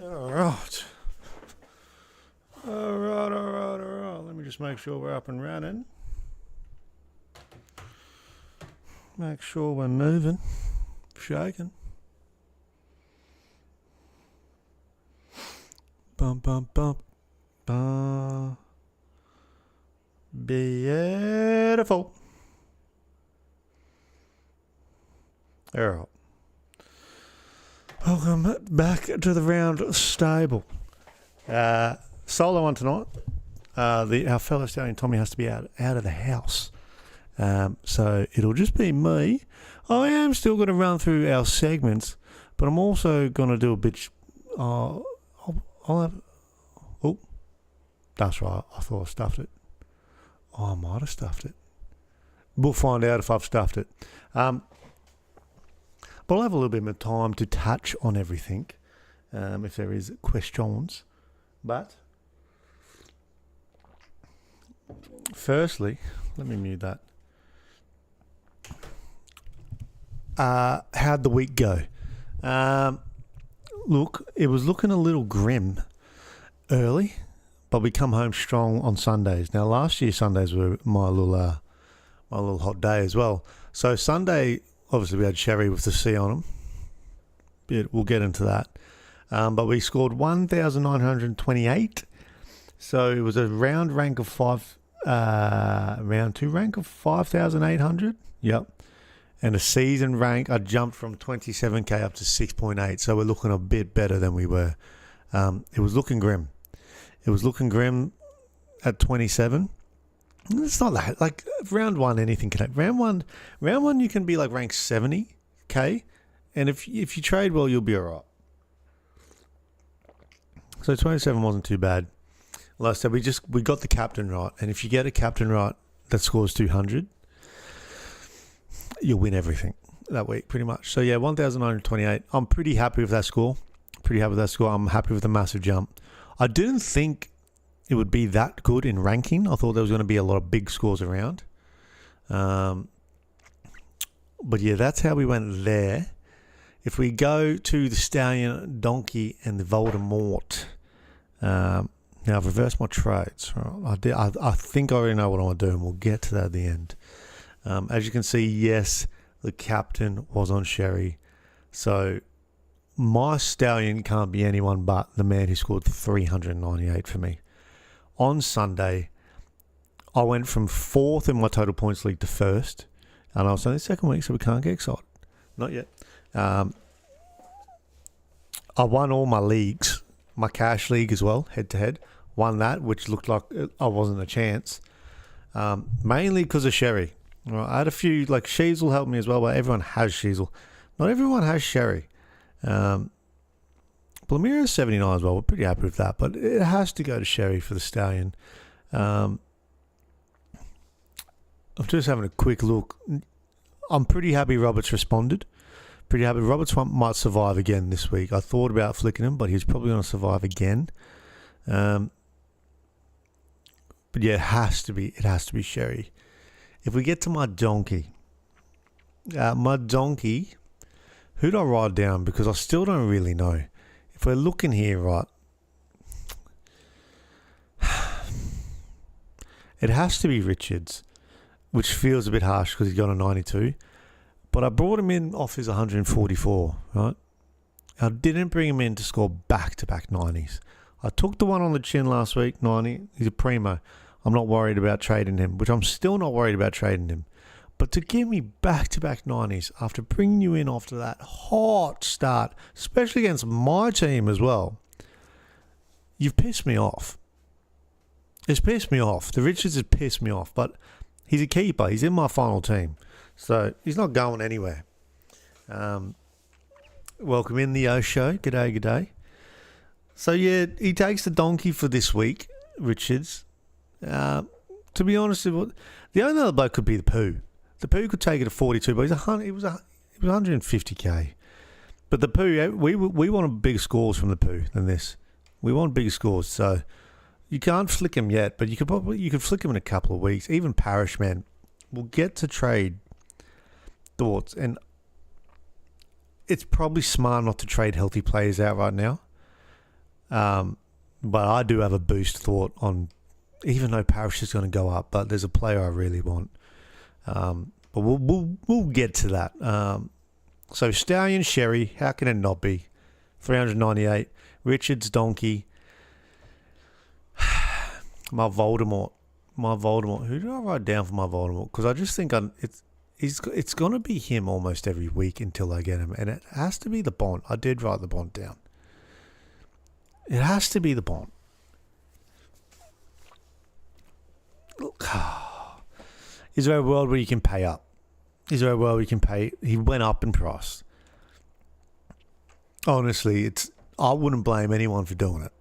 All right. All right. Let me just make sure we're up and running. Make sure we're moving, shaking. Bump, bump, bump. Beautiful. All right. Welcome back to the round stable. Solo one tonight. Our fellow stallion Tommy has to be out of the house. So it'll just be me. I am still going to run through our segments, but I'm also going to do a bit. I'll have. Oh, that's right. I thought I stuffed it. Oh, I might have stuffed it. We'll find out if I've stuffed it. But I'll have a little bit more time to touch on everything, if there is questions. But firstly, let me mute that. How'd the week go? Look, it was looking a little grim early, but we come home strong on Sundays. Now, last year Sundays were my little hot day as well. So Sunday, obviously we had Sherry with the C on them. We'll get into that. But we scored 1,928. So it was a round rank of round two rank of 5,800. Yep. And a season rank, I jumped from 27k up to 6.8. So we're looking a bit better than we were. It was looking grim. It was looking grim at 27. It's not that. Like, round one, anything can happen. Round one, you can be like rank 70k. And if you trade well, you'll be all right. So 27 wasn't too bad. Like I said, we got the captain right. And if you get a captain right that scores 200, you'll win everything that week, pretty much. So, yeah, 1,928. I'm pretty happy with that score. I'm happy with the massive jump. I didn't think it would be that good in ranking. I thought there was going to be a lot of big scores around. But, yeah, that's how we went there. If we go to the Stallion, Donkey, and the Voldemort. Now, I've reversed my trades. Right? I think I already know what I want to do, and we'll get to that at the end. As you can see, yes, the captain was on Sherry. So my Stallion can't be anyone but the man who scored 398 for me. On Sunday, I went from 4th in my total points league to 1st. And I was only second week, so we can't get excited. Not yet. I won all my leagues. My cash league as well, head-to-head. Won that, which looked like I wasn't a chance. Mainly because of Sherry. Right, I had a few, like Sheezel helped me as well, but everyone has Sheezel. Not everyone has Sherry. Blamira's 79 as well. We're pretty happy with that, but it has to go to Sherry for the Stallion. I'm just having a quick look. I'm pretty happy Roberts responded. Pretty happy. Roberts might survive again this week. I thought about flicking him, but he's probably going to survive again. But yeah, it has to be Sherry. If we get to my donkey, who do I write down? Because I still don't really know. If we're looking here, right, it has to be Richards, which feels a bit harsh because he's got a 92. But I brought him in off his 144, right? I didn't bring him in to score back-to-back 90s. I took the one on the chin last week, 90. He's a primo. I'm not worried about trading him, which I'm still not worried about trading him. But to give me back-to-back 90s after bringing you in after that hot start, especially against my team as well, you've pissed me off. It's pissed me off. The Richards has pissed me off, but he's a keeper. He's in my final team. So he's not going anywhere. Welcome in the O show. G'day. So yeah, he takes the donkey for this week, Richards. To be honest, the only other bloke could be the Pooh. The Pooh could take it at 42, but he was 150k. But the Pooh, we wanted bigger scores from the Pooh than this. We want bigger scores, so you can't flick him yet, but you could flick him in a couple of weeks. Even Parish, man, we'll get to trade thoughts, and it's probably smart not to trade healthy players out right now. But I do have a boost thought on, even though Parrish is going to go up, but there's a player I really want. But we'll get to that. So Stallion Sherry, how can it not be? 398. Richards Donkey. My Voldemort. Who did I write down for my Voldemort? Because I just think it's going to be him almost every week until I get him. And it has to be the Bond. I did write the Bond down. It has to be the Bond. Look. Is there a world where you can pay up? Is there a world where you can pay? He went up in price. Honestly, I wouldn't blame anyone for doing it.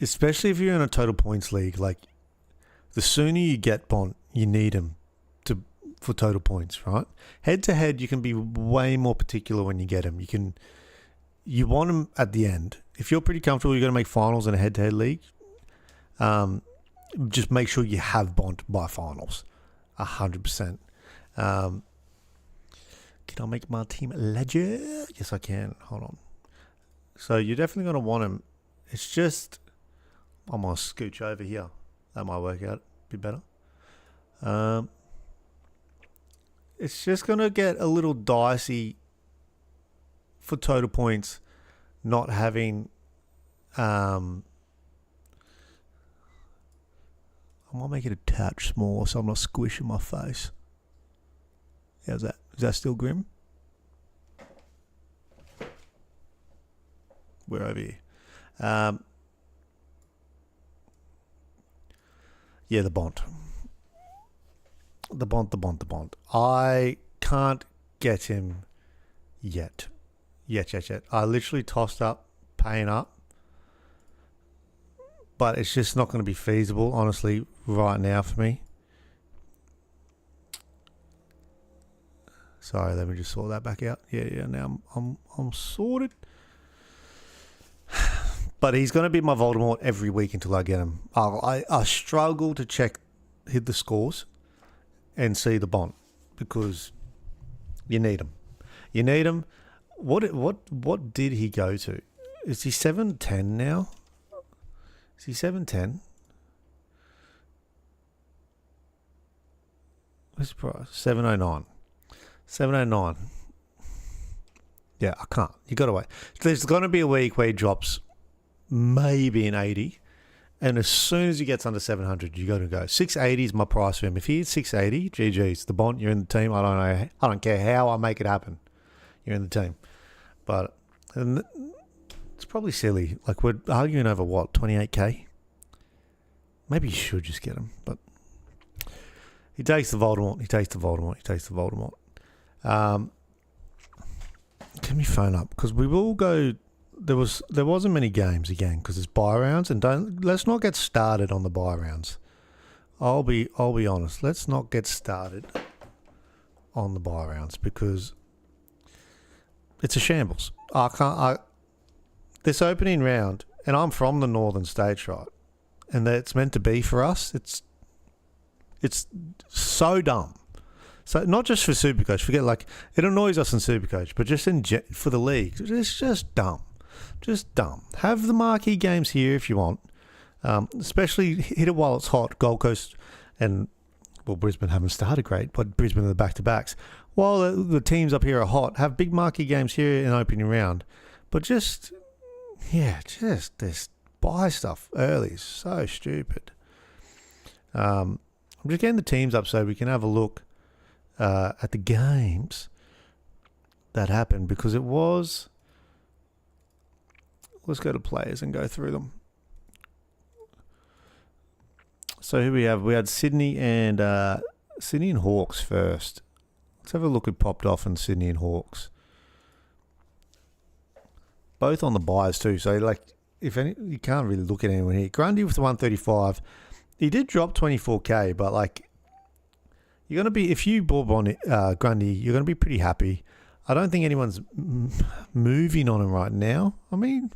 Especially if you're in a total points league. Like, the sooner you get Bond, you need him for total points, right? Head to head, you can be way more particular when you get him. You want him at the end. If you're pretty comfortable, you're going to make finals in a head to head league. Just make sure you have Bond by finals, 100%. Can I make my team a ledger? Yes, I can. Hold on. So you're definitely going to want him. It's just, I'm going to scooch over here. That might work out a bit better. It's just going to get a little dicey for total points, not having... I might make it a touch smaller so I'm not squishing my face. How's that? Is that still grim? We're over here. Yeah, the Bond. The Bond. I can't get him yet. Yet. I literally tossed up, paying up. But it's just not going to be feasible, honestly, right now for me. Sorry, let me just sort that back out. Yeah. Now I'm sorted. But he's going to be my Voldemort every week until I get him. I struggle to hit the scores and see the Bond because you need him. What did he go to? Is he 710 now? Is he 710? What's the price? 709. 709. Yeah, I can't. You got to wait. There's going to be a week where he drops maybe an 80. And as soon as he gets under 700, you got to go. 680 is my price for him. If he hits 680, GG's. The Bond, you're in the team. I don't know. I don't care how I make it happen. You're in the team. But it's probably silly. Like, we're arguing over what? 28k? Maybe you should just get him. But he takes the Voldemort. Can we phone up? Because we will go... There wasn't many games again because it's bye rounds, and let's not get started on the bye rounds. I'll be honest. Let's not get started on the bye rounds because it's a shambles. This opening round, and I'm from the northern states, right? And it's meant to be for us. It's so dumb. So not just for Supercoach. Forget, like, it annoys us in Supercoach, but just for the league, it's just dumb. Just dumb. Have the marquee games here if you want. Especially hit it while it's hot. Gold Coast and, well, Brisbane haven't started great, but Brisbane are the back-to-backs. While the teams up here are hot, have big marquee games here in opening round. But just this buy stuff early is so stupid. I'm just getting the teams up so we can have a look at the games that happened because it was... Let's go to players and go through them. So here we have. We had Sydney and Hawks first. Let's have a look at popped off in Sydney and Hawks. Both on the buys too. So like, if any, you can't really look at anyone here. Grundy with the 135. He did drop 24k, but like, you're gonna be, if you bought on Grundy, you're gonna be pretty happy. I don't think anyone's moving on him right now. I mean,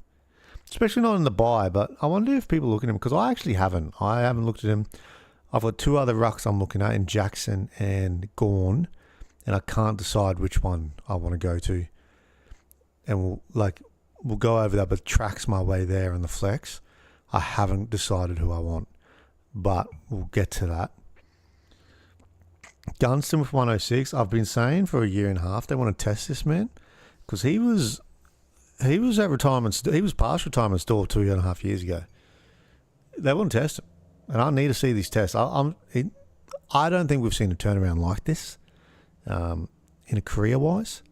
especially not in the buy, but I wonder if people look at him because I actually haven't. I haven't looked at him. I've got two other rucks I'm looking at in Jackson and Gawn, and I can't decide which one I want to go to. And we'll go over that, but Trac's my way there in the flex. I haven't decided who I want, but we'll get to that. Gunston with 106. I've been saying for a year and a half they want to test this man because he was at retirement. He was past retirement store 2.5 years ago. They want to test him, and I need to see these tests. I don't think we've seen a turnaround like this in a career-wise.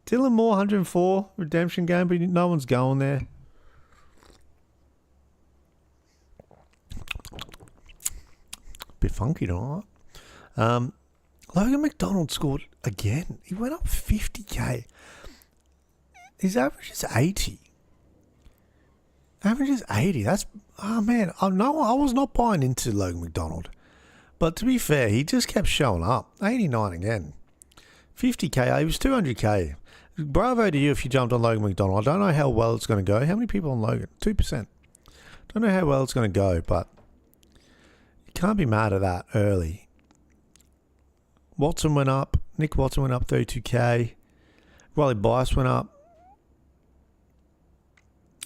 Dylan Moore, 104 redemption game, but no one's going there. Bit funky tonight. Logan McDonald scored again. He went up 50k. His average is 80. Average is 80. That's man. I was not buying into Logan McDonald, but to be fair, he just kept showing up. 89 again. 50k. He was 200k. Bravo to you if you jumped on Logan McDonald. I don't know how well it's going to go. How many people on Logan? 2%. Don't know how well it's going to go, but you can't be mad at that early. Watson went up. Nick Watson went up 32k. Riley Bice went up.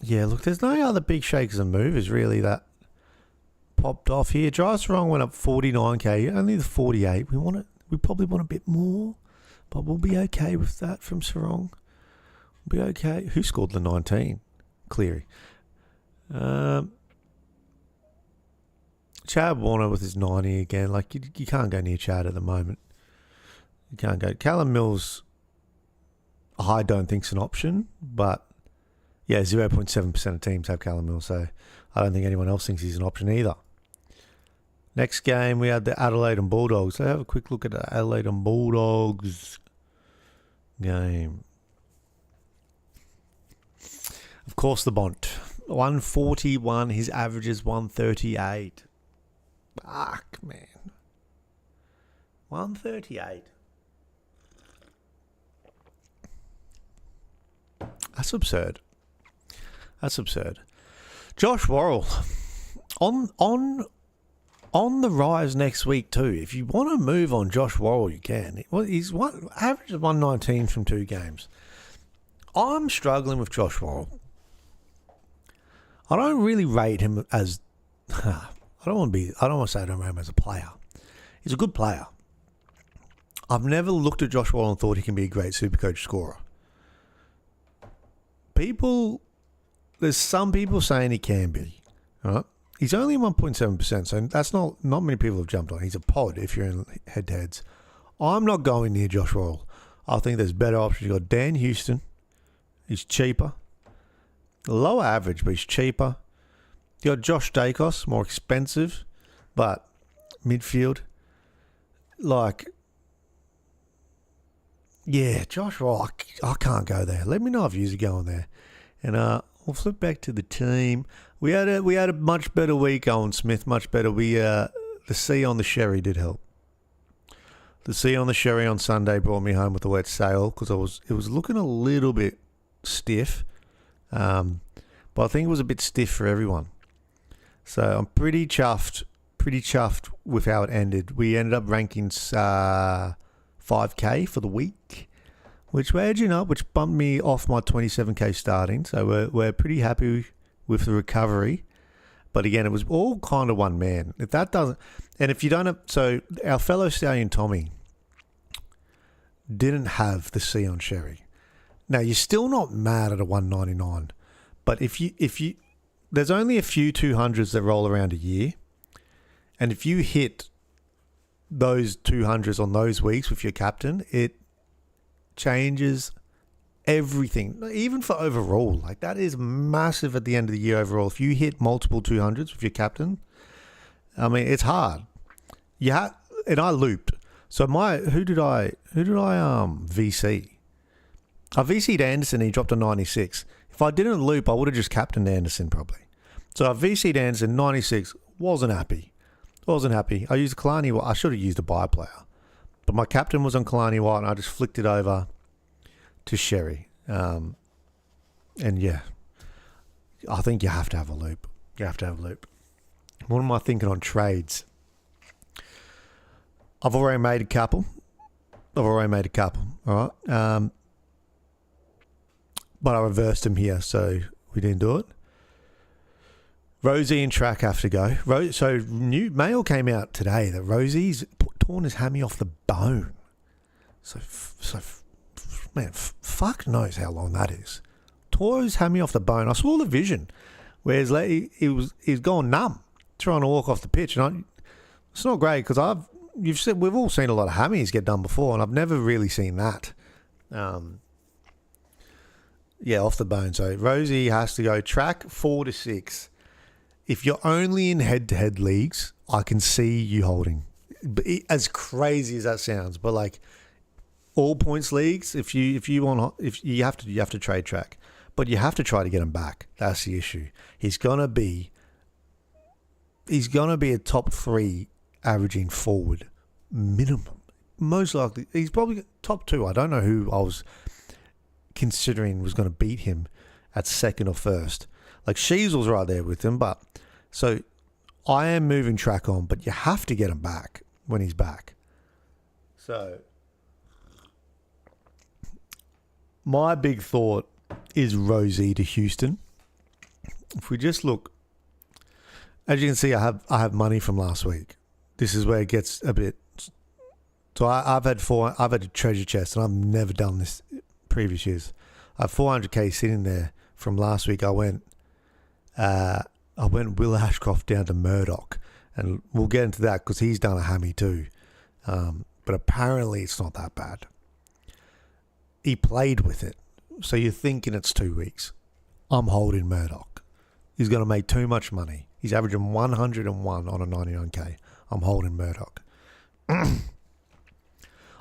Yeah, look, there's no other big shakers and movers really that popped off here. Dry Sarong went up 49k. Only the 48. We probably want a bit more, but we'll be okay with that from Sarong. We'll be okay. Who scored the 19? Cleary. Chad Warner with his 90 again. Like, you can't go near Chad at the moment. You can't go. Callum Mills, I don't think's an option, but yeah, 0.7% of teams have Callum Mills, so I don't think anyone else thinks he's an option either. Next game, we had the Adelaide and Bulldogs. So have a quick look at the Adelaide and Bulldogs game. Of course, the Bont. 141. His average is 138. Fuck, man. 138. That's absurd. That's absurd. Josh Worrell on the rise next week too. If you want to move on Josh Worrell, you can. He's average of 119 from 2 games. I'm struggling with Josh Worrell. I don't really rate him as. I don't want to say I don't rate him as a player. He's a good player. I've never looked at Josh Worrell and thought he can be a great Supercoach scorer. There's some people saying he can be. Right? He's only 1.7%, so that's not many people have jumped on. He's a pod if you're in head-to-heads. I'm not going near Josh Worrell. I think there's better options. You've got Dan Houston. He's cheaper. Lower average, but he's cheaper. You got Josh Dacos, more expensive, but midfield. Yeah, Josh Worrell, I can't go there. Let me know if you're going there. And we'll flip back to the team. We had a much better week, Owen Smith, much better. The C on the sherry did help. The C on the sherry on Sunday brought me home with a wet sail because it was looking a little bit stiff. But I think it was a bit stiff for everyone. So I'm pretty chuffed with how it ended. We ended up ranking 5k for the week, which we're edging up, which bumped me off my 27k starting. So we're pretty happy with the recovery. But again, it was all kind of one man. If that doesn't, and if you don't have, so our fellow stallion Tommy didn't have the C on Sherry. Now you're still not mad at a 199, but if you, there's only a few 200s that roll around a year, and if you hit those 200s on those weeks with your captain, it changes everything, even for overall. Like, that is massive at the end of the year overall. If you hit multiple 200s with your captain, I mean, it's hard. And I looped. So who did I VC? I VC'd Anderson and he dropped a 96. If I didn't loop, I would have just captained Anderson probably. So I VC'd Anderson, 96, wasn't happy. I used Kalani. I should have used a buy player. But my captain was on Kalani White and I just flicked it over to Sherry. And yeah, I think you have to have a loop. What am I thinking on trades? I've already made a couple. All right. but I reversed him here, so we didn't do it. Rozzee and Trac have to go. So new mail came out today that Rozzee's torn his hammy off the bone. So man, fuck knows how long that is. Tore his hammy off the bone. I saw the vision where he's gone numb trying to walk off the pitch, and it's not great because we've all seen a lot of hammies get done before, and I've never really seen that. Off the bone. So Rozzee has to go. Trac 4 to 6. If you're only in head-to-head leagues, I can see you holding. As crazy as that sounds, but like all points leagues, if you have to trade Trac, but you have to try to get him back. That's the issue. He's gonna be a top 3 averaging forward minimum. Most likely, he's probably top 2. I don't know who I was considering was going to beat him at second or first. Like Sheasel's right there with him, but so I am moving Trac on, but you have to get him back when he's back. So my big thought is Rozzee to Houston. If we just look, as you can see, I have money from last week. This is where it gets a bit. So I've had a treasure chest, and I've never done this previous years. I have 400k sitting there from last week. I went Will Ashcroft down to Murdoch, and we'll get into that because he's done a hammy too. But apparently it's not that bad. He played with it, so you're thinking it's 2 weeks. I'm holding Murdoch. He's going to make too much money. He's averaging 101 on a 99k. I'm holding Murdoch.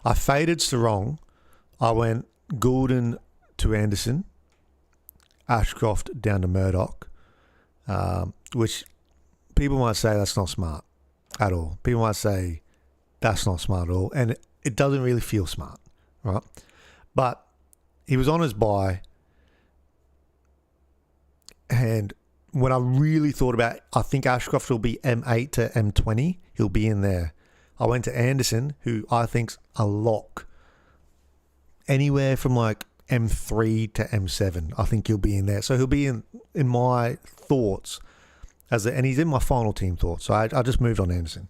I faded Sarong. I went Goulden to Anderson, Ashcroft down to Murdoch, which people might say that's not smart at all. People might say that's not smart at all, and it doesn't really feel smart, right? But he was on his bye, and when I really thought about it, I think Ashcroft will be M8 to M20. He'll be in there. I went to Anderson, who I think's a lock. Anywhere from like M3 to M7, I think he'll be in there. So he'll be in my thoughts, and he's in my final team thoughts. So I just moved on Anderson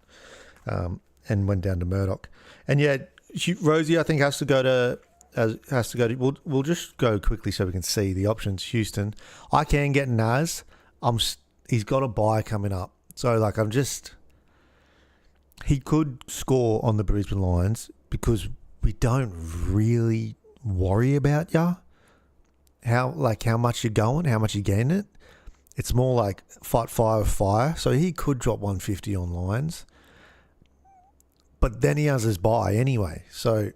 and went down to Murdoch. And yeah, Rozzee I think has to go to. We'll just go quickly so we can see the options. Houston, I can get Naz. He's got a bye coming up, so like he could score on the Brisbane Lions because we don't really worry about how much you're going, how much you're getting it. It's more like fight fire with fire. So he could drop 150 on Lions, but then he has his bye anyway. So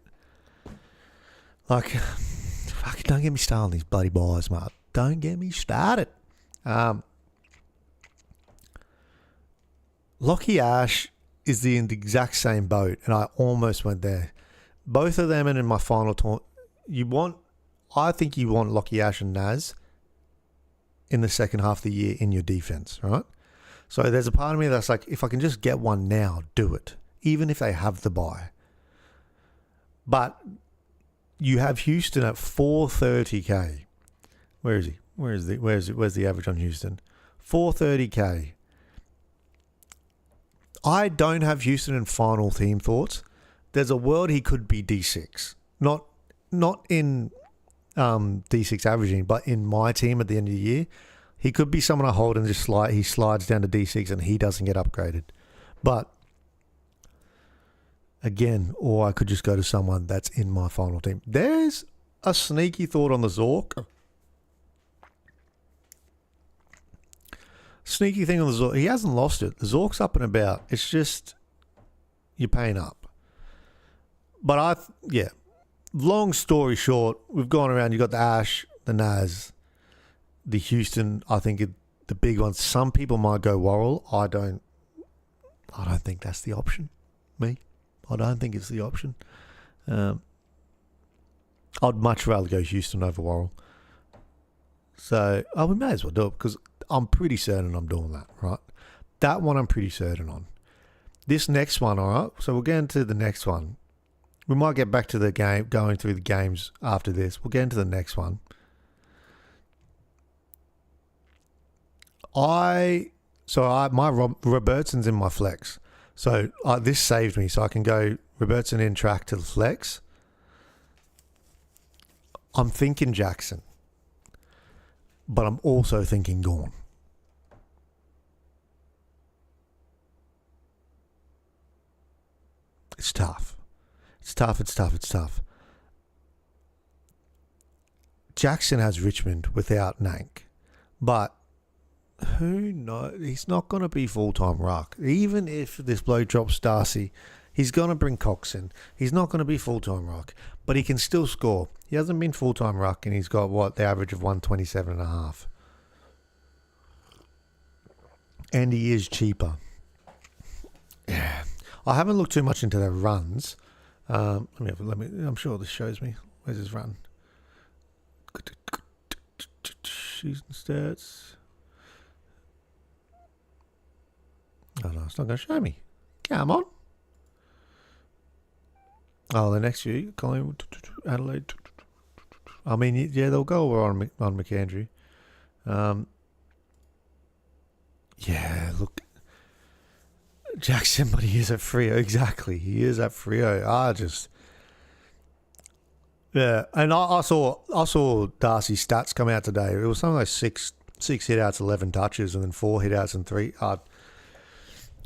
like, fuck, don't get me started on these bloody buys, mate. Don't get me started. Lockie Ash is in the exact same boat, and I almost went there. Both of them are in my final tournament. I think you want Lockie Ash and Naz in the second half of the year in your defense, right? So there's a part of me that's like, if I can just get one now, do it, even if they have the bye. But you have Houston at 430k. Where is he? Where's the average on Houston? 430k. I don't have Houston in final team thoughts. There's a world he could be D6. Not in D6 averaging, but in my team at the end of the year. He could be someone I hold and he slides down to D6 and he doesn't get upgraded. But again, or I could just go to someone that's in my final team. There's a sneaky thought on the Zork. Sneaky thing on the Zork. He hasn't lost it. The Zork's up and about. It's just you're paying up. But long story short, we've gone around. You got the Ash, the Naz, the Houston. I think the big ones. Some people might go Worrell. I don't think that's the option. I don't think it's the option. I'd much rather go Houston over Worrell. So we may as well do it because I'm pretty certain I'm doing that, right? That one I'm pretty certain on. This next one, all right? So we'll get into the next one. We might get back to the game, going through the games after this. We'll get into the next one. My Robertson's in my flex. So this saved me. So I can go Robertson in Trac to the flex. I'm thinking Jackson. But I'm also thinking Gawn. It's tough. It's tough. Jackson has Richmond without Nank. But who knows? He's not going to be full-time ruck. Even if this bloke drops Darcy, he's going to bring Cox in. He's not going to be full-time ruck. But he can still score. He hasn't been full-time ruck and he's got, the average of 127.5. And he is cheaper. Yeah. I haven't looked too much into their runs. I'm sure this shows me. Where's his run? Season stats. Oh no, it's not going to show me. Come on. Oh, the next few, Collingwood, Adelaide. I mean, yeah, they'll go over on McAndrew. Yeah, look. Jackson, but he is at Freo. Exactly. He is at Freo. Yeah, and I saw Darcy's stats come out today. It was something like six hit-outs, 11 touches, and then 4 hit-outs and 3.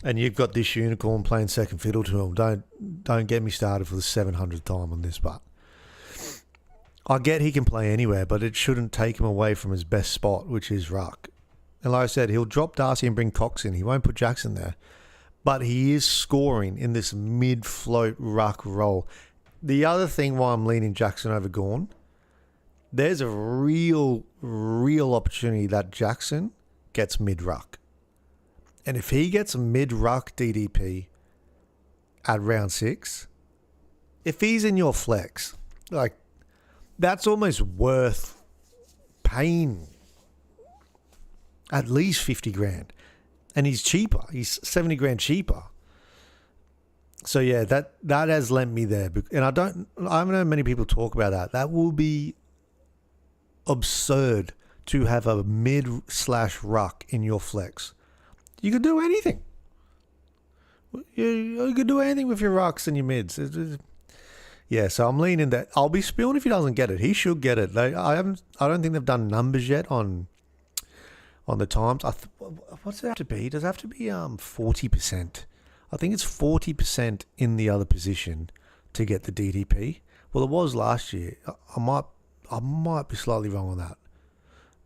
And you've got this unicorn playing second fiddle to him. Don't get me started for the 700th time on this, but I get he can play anywhere, but it shouldn't take him away from his best spot, which is ruck. And like I said, he'll drop Darcy and bring Cox in. He won't put Jackson there. But he is scoring in this mid-float ruck role. The other thing why I'm leaning Jackson over Gawn, there's a real opportunity that Jackson gets mid-ruck. And if he gets a mid-ruck DDP at round 6, if he's in your flex, like, that's almost worth paying at least 50 grand. And he's cheaper. He's 70 grand cheaper. So yeah, that has lent me there. And I haven't heard many people talk about that. That will be absurd to have a mid/ruck in your flex. You could do anything. You could do anything with your rucks and your mids. Yeah, so I'm leaning that. I'll be spewing if he doesn't get it. He should get it. I don't think they've done numbers yet on the times. What's it have to be? Does it have to be 40%? I think it's 40% in the other position to get the DDP. Well, it was last year. I might be slightly wrong on that,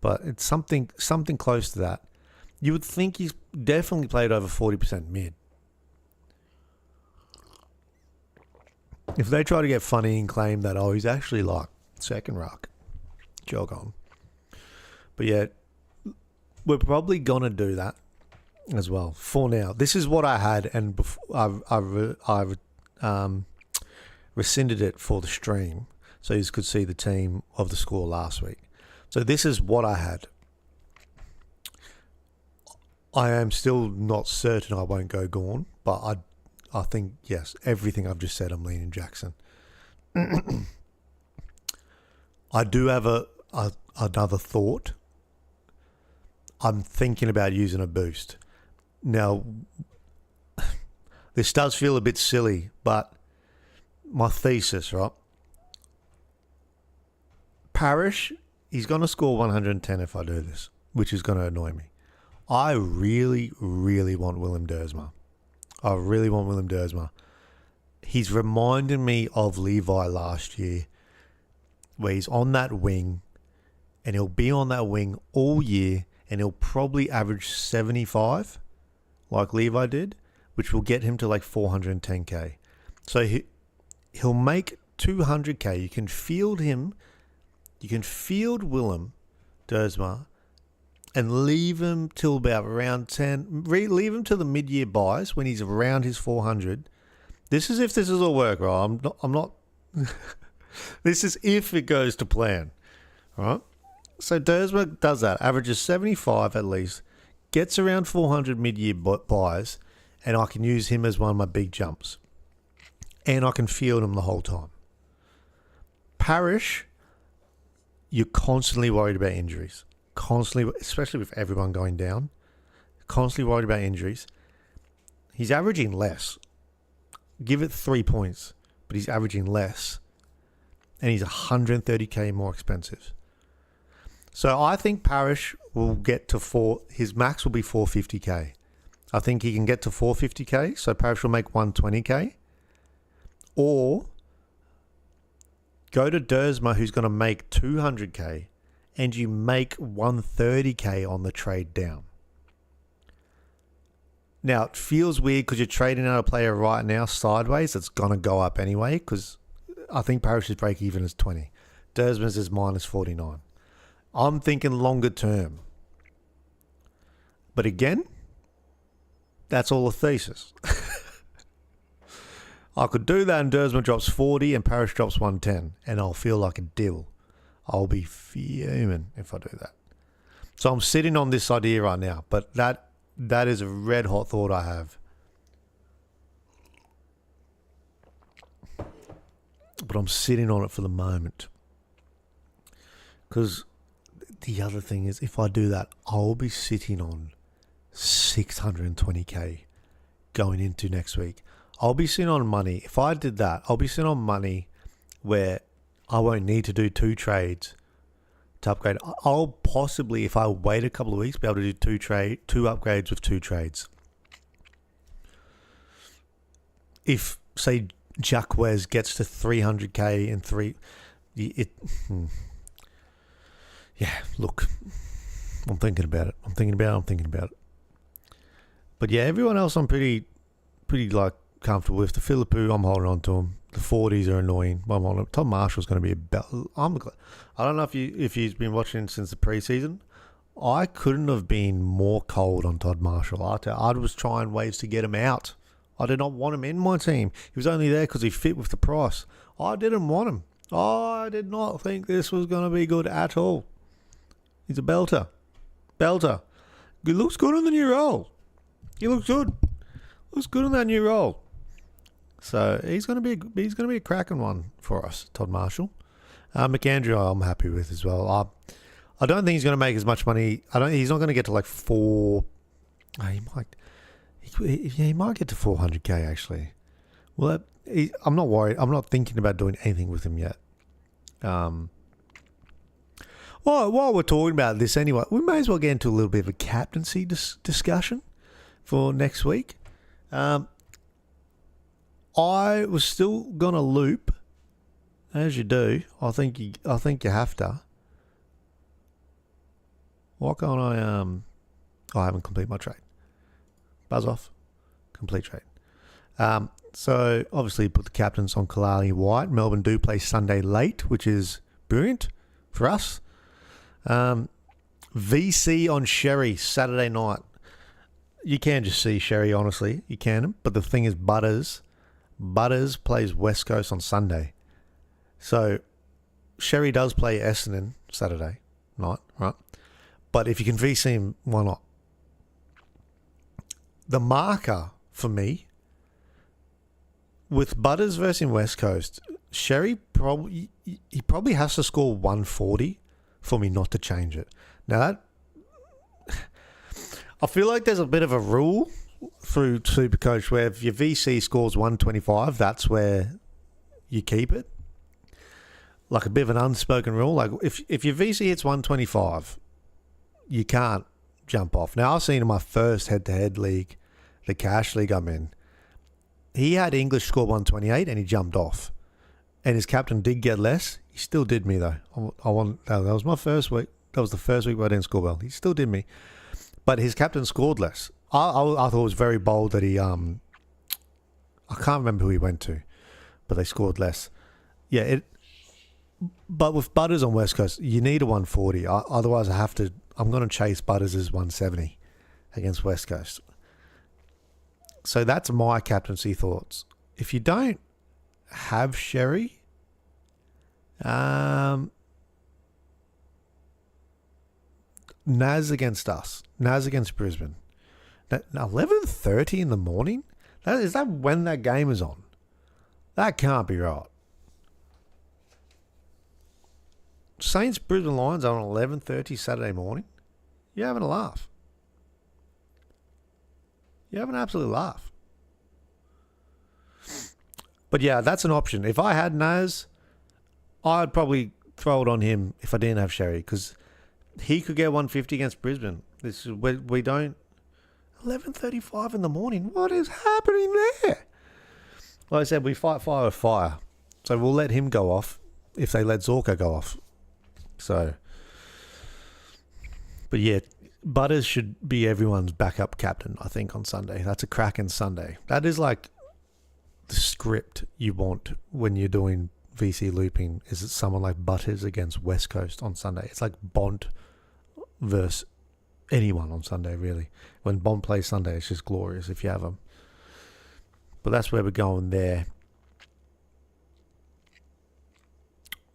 but it's something close to that. You would think he's definitely played over 40% mid. If they try to get funny and claim that, he's actually like second ruck, jog on. But yeah, we're probably gonna do that as well for now. This is what I had, and I rescinded it for the stream, so you could see the team of the score last week. So this is what I had. I am still not certain I won't go Gawn, but I think, yes, everything I've just said, I'm leaning Jackson. I do have another thought. I'm thinking about using a boost. Now, this does feel a bit silly, but my thesis, right? Parrish, he's going to score 110 if I do this, which is going to annoy me. I really, really want Willem Dersma. He's reminding me of Levi last year, where he's on that wing, and he'll be on that wing all year, and he'll probably average 75, like Levi did, which will get him to like 410k. So he'll make 200k. You can field him. You can field Willem Dersma and leave him till about round 10. Leave him to the mid-year buys when he's around his 400. This is if this is all work, right? I'm not. This is if it goes to plan, right? So Dersma does that, averages 75 at least, gets around 400 mid-year buys, and I can use him as one of my big jumps. And I can field him the whole time. Parrish, you're constantly worried about injuries. constantly, especially with everyone going down, constantly worried about injuries. He's averaging less. Give it 3 points, but he's averaging less. And he's 130k more expensive. So I think Parrish will get to his max will be 450k. I think he can get to 450k, so Parrish will make 120k. Or go to Dersma, who's going to make 200k, and you make 130k on the trade down. Now, it feels weird because you're trading out a player right now sideways that's going to go up anyway, because I think Parrish's break even is 20. Dersma's is minus 49. I'm thinking longer term. But again, that's all a thesis. I could do that and Dersma drops 40 and Parrish drops 110, and I'll feel like a devil. I'll be fuming if I do that. So I'm sitting on this idea right now, but that is a red hot thought I have. But I'm sitting on it for the moment. Because the other thing is, if I do that, I'll be sitting on 620k going into next week. I'll be sitting on money. If I did that, I'll be sitting on money where I won't need to do 2 trades to upgrade. I'll possibly, if I wait a couple of weeks, be able to do 2 upgrades with 2 trades. If, say, Jack Wes gets to 300k in 3, yeah, look, I'm thinking about it. But yeah, everyone else I'm pretty like comfortable with. The Philippou, I'm holding on to him. The 40s are annoying. Tom Marshall's going to be I don't know if you've been watching since the preseason. I couldn't have been more cold on Todd Marshall. I was trying ways to get him out. I did not want him in my team. He was only there because he fit with the price. I didn't want him. I did not think this was going to be good at all. He's a belter. He looks good in the new role. He looks good. Looks good in that new role. So he's going to be a cracking one for us, Todd Marshall. McAndrew, I'm happy with as well. I don't think he's going to make as much money. He's not going to get to like 4. He might get to 400k actually. Well, I'm not worried. I'm not thinking about doing anything with him yet. While we're talking about this anyway, we may as well get into a little bit of a captaincy discussion for next week. I was still gonna loop, as you do. I think you have to. Why can't I? I haven't completed my trade. Buzz off. Complete trade. So obviously put the captains on Kalali White. Melbourne do play Sunday late, which is brilliant for us. VC on Sherry Saturday night. You can just see Sherry, honestly. You can. But the thing is, Butters plays West Coast on Sunday. So Sherry does play Essendon Saturday night, right? But if you can VC him, why not? The marker for me, with Butters versus West Coast, Sherry probably has to score 140 for me not to change it. Now that I feel like there's a bit of a rule through Supercoach where if your VC scores 125, that's where you keep it. Like a bit of an unspoken rule. Like if your VC hits 125, you can't jump off. Now I've seen in my first head-to-head league, the cash league I'm in, he had English score 128 and he jumped off. And his captain did get less. He still did me though. That was my first week. That was the first week where I didn't score well. He still did me. But his captain scored less. I thought it was very bold that he I can't remember who he went to, but they scored less. Yeah, but with Butters on West Coast, you need a 140. Otherwise I'm going to chase Butters' 170 against West Coast. So that's my captaincy thoughts. If you don't have Sherry, Naz against us. Naz against Brisbane. Now 11:30 in the morning? Is that when that game is on? That can't be right. Saints Brisbane Lions are on 11:30 Saturday morning. You're having a laugh. You're having an absolute laugh. But yeah, that's an option. If I had Naz, I'd probably throw it on him if I didn't have Sherry, because he could get 150 against Brisbane. This is we don't. 11:35 in the morning. What is happening there? Like I said, we fight fire with fire, so we'll let him go off if they let Zorko go off. So, but yeah, Butters should be everyone's backup captain, I think, on Sunday. That's a cracking Sunday. That is like the script you want when you're doing VC looping. Is it someone like Butters against West Coast on Sunday? It's like Bond versus anyone on Sunday, really. When Bond plays Sunday, it's just glorious if you have them. But that's where we're going there.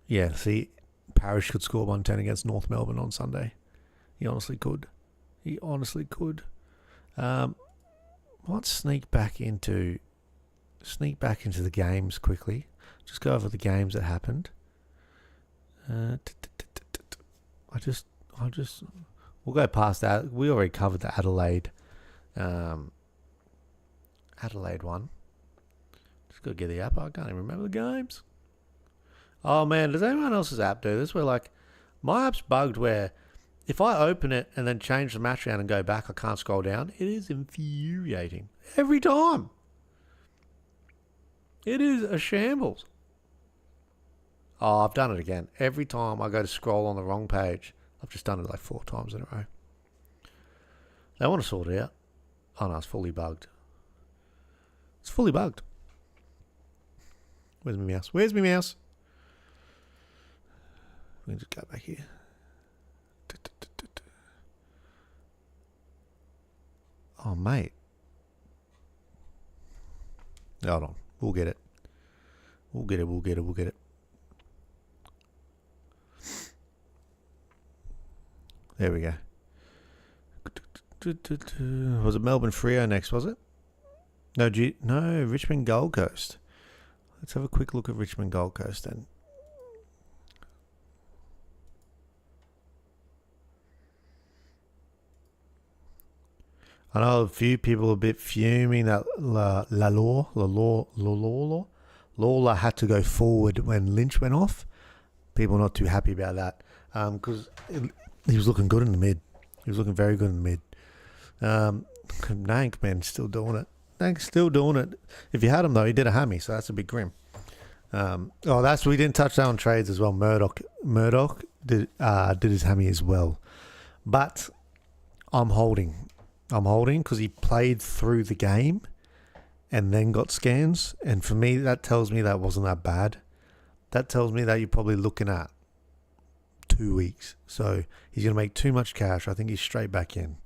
Yeah, see, Parrish could score 110 against North Melbourne on Sunday. He honestly could. Let's sneak back into the games quickly. Just go over the games that happened. We'll go past that. We already covered the Adelaide one. Just gotta get the app. I can't even remember the games. Oh man, does anyone else's app do this? Where like my app's bugged where if I open it and then change the match round and go back, I can't scroll down. It is infuriating every time. It is a shambles. Oh, I've done it again. Every time I go to scroll on the wrong page, I've just done it like 4 times in a row. They want to sort it out. Oh no, it's fully bugged. It's fully bugged. Where's my mouse? Let me just go back here. Oh, mate. Hold on. We'll get it. There we go. Was it Melbourne Freo next, was it? No, Richmond Gold Coast. Let's have a quick look at Richmond Gold Coast then. I know a few people are a bit fuming that Lawler had to go forward when Lynch went off. People are not too happy about that because he was looking good in the mid. He was looking very good in the mid. Nank, man, still doing it. Nank's still doing it. If you had him, though, he did a hammy, so that's a bit grim. We didn't touch that on trades as well. Murdoch did his hammy as well. But I'm holding because he played through the game and then got scans. And for me, that tells me that wasn't that bad. That tells me that you're probably looking at 2 weeks. So he's going to make too much cash. I think he's straight back in.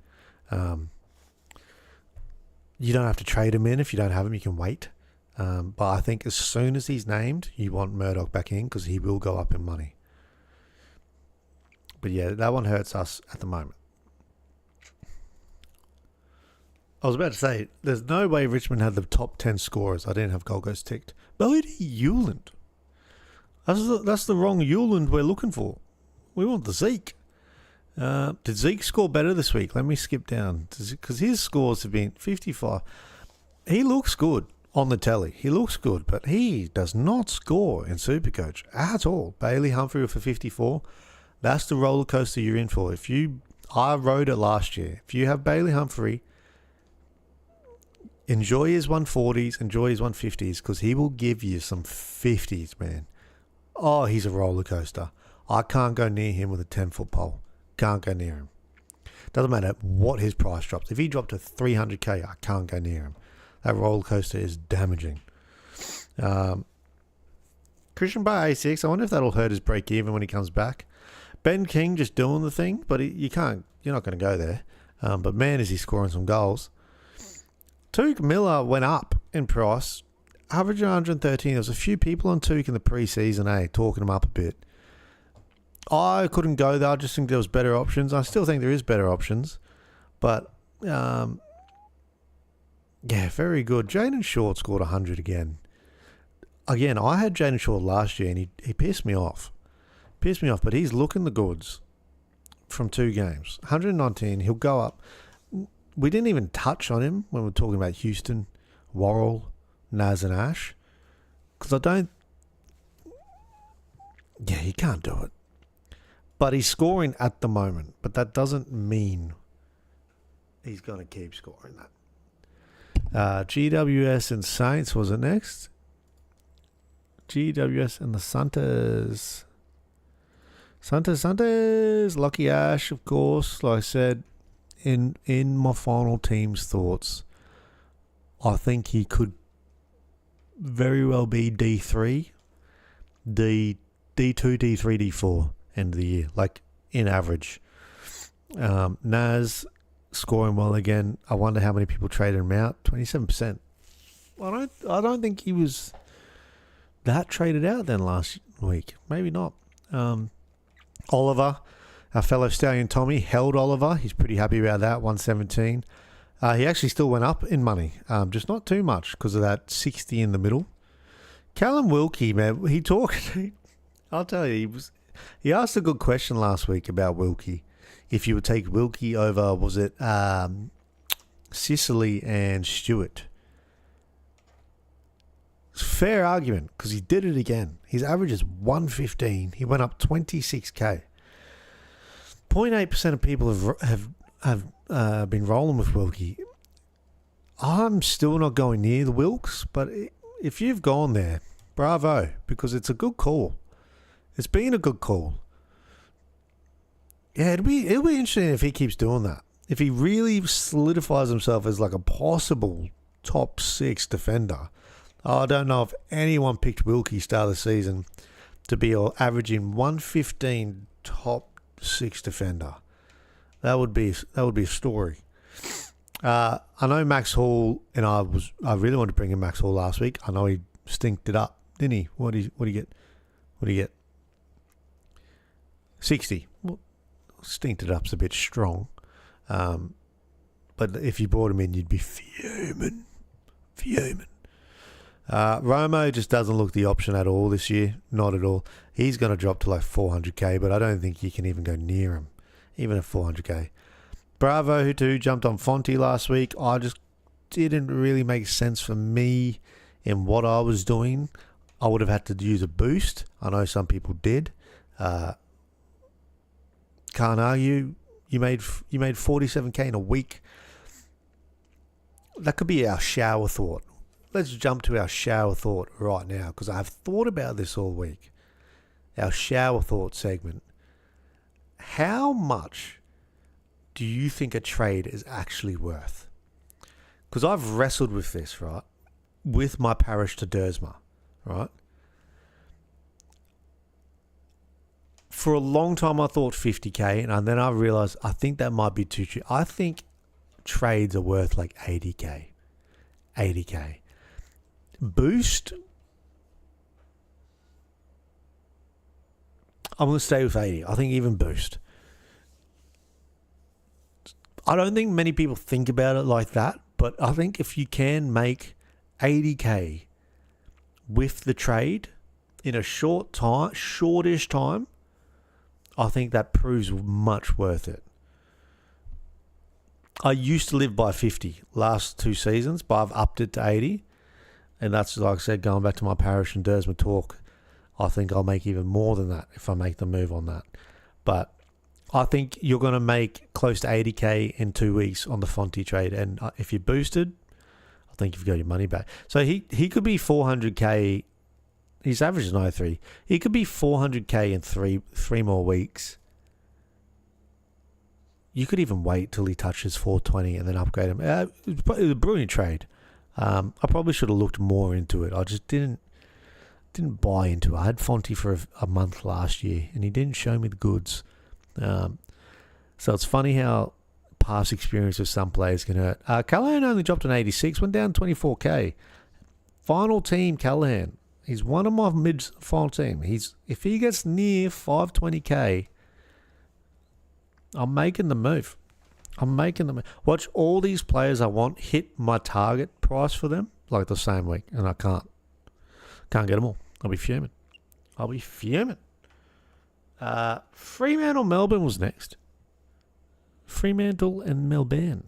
You don't have to trade him in. If you don't have him, you can wait. But I think as soon as he's named, you want Murdoch back in because he will go up in money. But yeah, that one hurts us at the moment. I was about to say, there's no way Richmond had the top 10 scorers. I didn't have Gold Coast ticked. Bodie Hewland. That's the wrong Hewland we're looking for. We want the Zeke. Did Zeke score better this week? Let me skip down. Because his scores have been 55. He looks good on the telly. He looks good, but he does not score in Supercoach at all. Bailey Humphrey for 54. That's the roller coaster you're in for. I rode it last year. If you have Bailey Humphrey, enjoy his 140s, enjoy his 150s, because he will give you some 50s, man. Oh, he's a roller coaster. I can't go near him with a 10-foot pole. Can't go near him. Doesn't matter what his price drops. If he dropped to 300k, I can't go near him. That roller coaster is damaging. Christian by A6, I wonder if that'll hurt his break even when he comes back. Ben King just doing the thing, but you're not going to go there. But man, is he scoring some goals. Touk Miller went up in price, averaging 113. There was a few people on Touk in the pre-season, talking him up a bit. I couldn't go there. I just think there was better options. I still think there is better options. But, yeah, very good. Jaden Short scored 100 again. Again, I had Jaden Short last year, and he pissed me off. Pissed me off, but he's looking the goods from 2 games. 119, he'll go up. We didn't even touch on him when we were talking about Houston, Worrell, Naz and Ash. Because I don't... Yeah, he can't do it. But he's scoring at the moment. But that doesn't mean he's going to keep scoring that. GWS and Saints was it next? GWS and the Santas. Santas. Lucky Ash, of course. Like I said, in my final team's thoughts, I think he could very well be D3, D2, D3, D4 end of the year, like in average. Naz scoring well again. I wonder how many people traded him out. 27%. I don't think he was that traded out then last week. Maybe not. Oliver, our fellow stallion Tommy, held Oliver. He's pretty happy about that. 117. He actually still went up in money, just not too much because of that 60 in the middle. Callum Wilkie, man, he talked. I'll tell you, he asked a good question last week about Wilkie. If you would take Wilkie over, was it Sicily and Stewart? Fair argument because he did it again. His average is 115. He went up 26k. 0.8% of people have been rolling with Wilkie. I'm still not going near the Wilks, but if you've gone there, bravo, because it's a good call. It's been a good call. Yeah, it'll be interesting if he keeps doing that. If he really solidifies himself as like a possible top 6 defender. I don't know if anyone picked Wilkie start of the season to be averaging 115 top 6 defender. That would be a story. I know Max Hall, and I really wanted to bring in Max Hall last week. I know he stinked it up, didn't he? What did he get? 60. Well, stinked it up's a bit strong. But if you brought him in, you'd be fuming. Romo just doesn't look the option at all this year. Not at all. He's going to drop to like 400k, but I don't think you can even go near him, even at 400k. Bravo, who jumped on Fonte last week. I just didn't really make sense for me in what I was doing. I would have had to use a boost. I know some people did. Can't argue. You made 47k in a week. That could be our shower thought. Let's jump to our shower thought right now because I've thought about this all week. Our shower thought segment. How much do you think a trade is actually worth? Because I've wrestled with this, right? With my parish to Dersma, right? For a long time I thought 50k and then I realised I think that might be too cheap. I think trades are worth like 80k. 80k. Boost, I'm going to stay with 80. I think even boost. I don't think many people think about it like that, but I think if you can make 80k with the trade in a shortish time, I think that proves much worth it. I used to live by 50 last 2 seasons, but I've upped it to 80. And that's, like I said, going back to my parish and Dersma talk, I think I'll make even more than that if I make the move on that. But I think you're going to make close to 80k in 2 weeks on the Fonte trade. And if you're boosted, I think you've got your money back. So he could be 400k. His average is 93. He could be 400k in three more weeks. You could even wait till he touches 420 and then upgrade him. It was a brilliant trade. I probably should have looked more into it. I just didn't buy into it. I had Fonte for a month last year, and he didn't show me the goods. So it's funny how past experience with some players can hurt. Callahan only dropped an 86, went down 24k. Final team Callahan. He's one of my mid-final team. If he gets near 520k, I'm making the move. Watch all these players I want hit my target price for them like the same week, and I can't get them all. I'll be fuming. Fremantle Melbourne was next. Fremantle and Melbourne.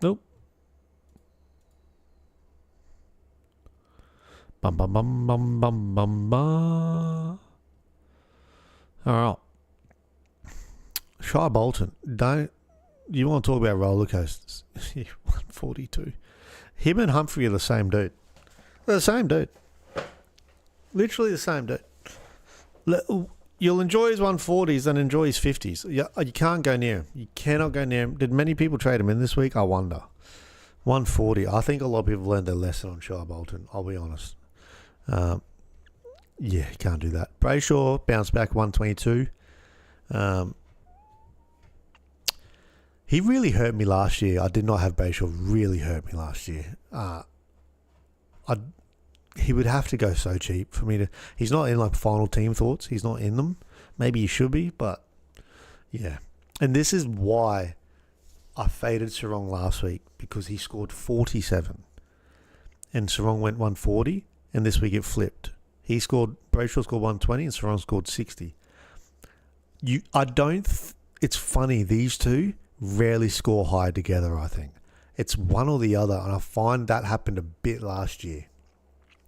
Nope. Bum bum bum bum bum bum bum. All right. Shy Bolton. You want to talk about roller coasters? 142. Him and Humphrey are the same dude. They're the same dude. Literally the same dude. You'll enjoy his 140s and enjoy his 50s. You can't go near him. You cannot go near him. Did many people trade him in this week? I wonder. 140. I think a lot of people learned their lesson on Shy Bolton. I'll be honest. Yeah, you can't do that. Brayshaw bounced back 122. He really hurt me last year. I did not have Brayshaw really hurt me last year. He would have to go so cheap for me to... He's not in like final team thoughts. He's not in them. Maybe he should be, but yeah. And this is why I faded Sarong last week, because he scored 47 and Sarong went 140, and this week it flipped. Brayshaw scored 120 and Sarong scored 60. It's funny, these two rarely score high together, I think. It's one or the other, and I find that happened a bit last year.